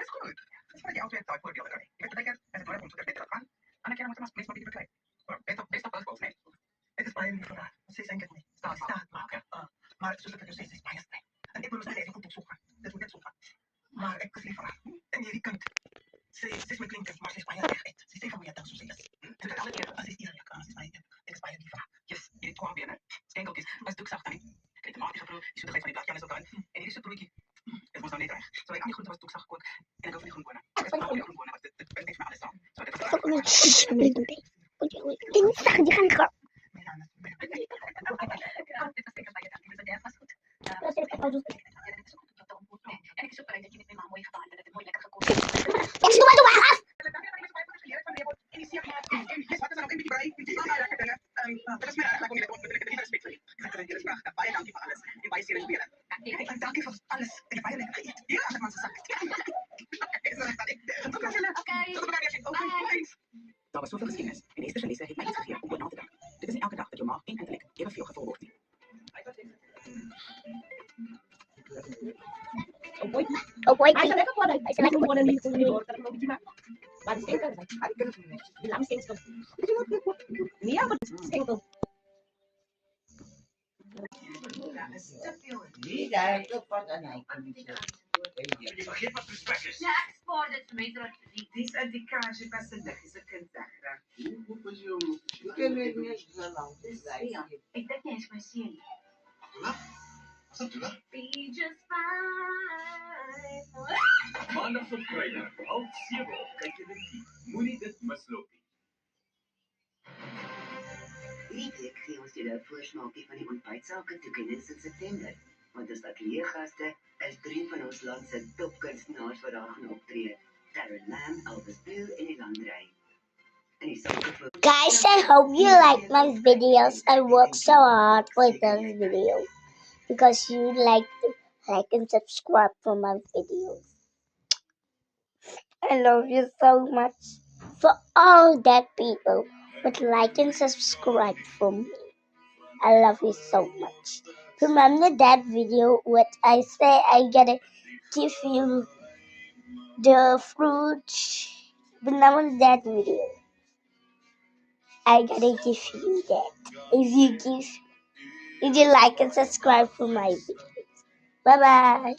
is goed. Het is van die altijd voorbeelden. Je weet dat en het wordt ontzettend beter gaan. En dan kan je maar meestal die bekijken. Best op alles nee. Het is bijna niet vandaag. Ze zijn het niet. Staat maken. Maar zoals ik dus is bijna streng. En ik wil dus even goed opzoeken. Dat moet net zoeken. Maar ik is liever. En je kunt. Ze is mijn klinker, maar ze is bijna echt. Ze is even meer dan zo zeggen. Ze doet alle keer als is eerlijk. Als is bijna. Ik is bijna liever. Yes, je kwam binnen. Skenkeltjes. Als doe ik zacht aan. Kijk, de maat is geproefd. Je zoekt van die blaadjes ook aan. En hier is het broekje. Het was nou niet erg. Zo ik aan die groente was doe ik zacht gekookt. En ik over die groenkonen. Het is ook groenkonen, want het bent even alles dan. Zo dit was Dinsdag, die gaan gaan. Dank je voor alles. Ik heb bijna lekker gegeten. Ja, dat man zo zacht. Daar was zoveel geschiedenis. En Esther Chalisa heeft mij iets gegeven om voor na te denken. Dit is niet elke dag dat je maag inentelijk evenveel gevoel wordt. Oh boy, I select one. I select one and leave the door. Tapi mau bikin apa? Baru stengkel. Bilang stengkel. Ini apa? Stengkel. Nee, daar is ook wat aan hij kan niet. Je begint met respect. Ja, ik spoor dat ze mee terug. Diz a de caixa para Santa Rita Cantarra. Ik ken het niet zo lang. Ik denk niet eens mijn serie. Be just fine. Maandag tot vrijdag, 6:30 kijk je de team. Moenie dit misloop nie. Hierdie week gee ons julle 'n voorsmaakie van die ontbytsake toekenning in September. Want ons ateljeegaste is 3 van ons land se topkunstenaars wat daar gaan optree. Darren Lam, Elvis Blue en Elan Ray. En die sake Guys, I hope you like my videos. I work so hard for this video because you like and subscribe for my videos. I love you so much for all that people would like and subscribe for me. I love you so much. Remember that video what I say I gotta give you the fruit? Remember that video? I gotta give you that. If you like and subscribe for my videos. Bye bye.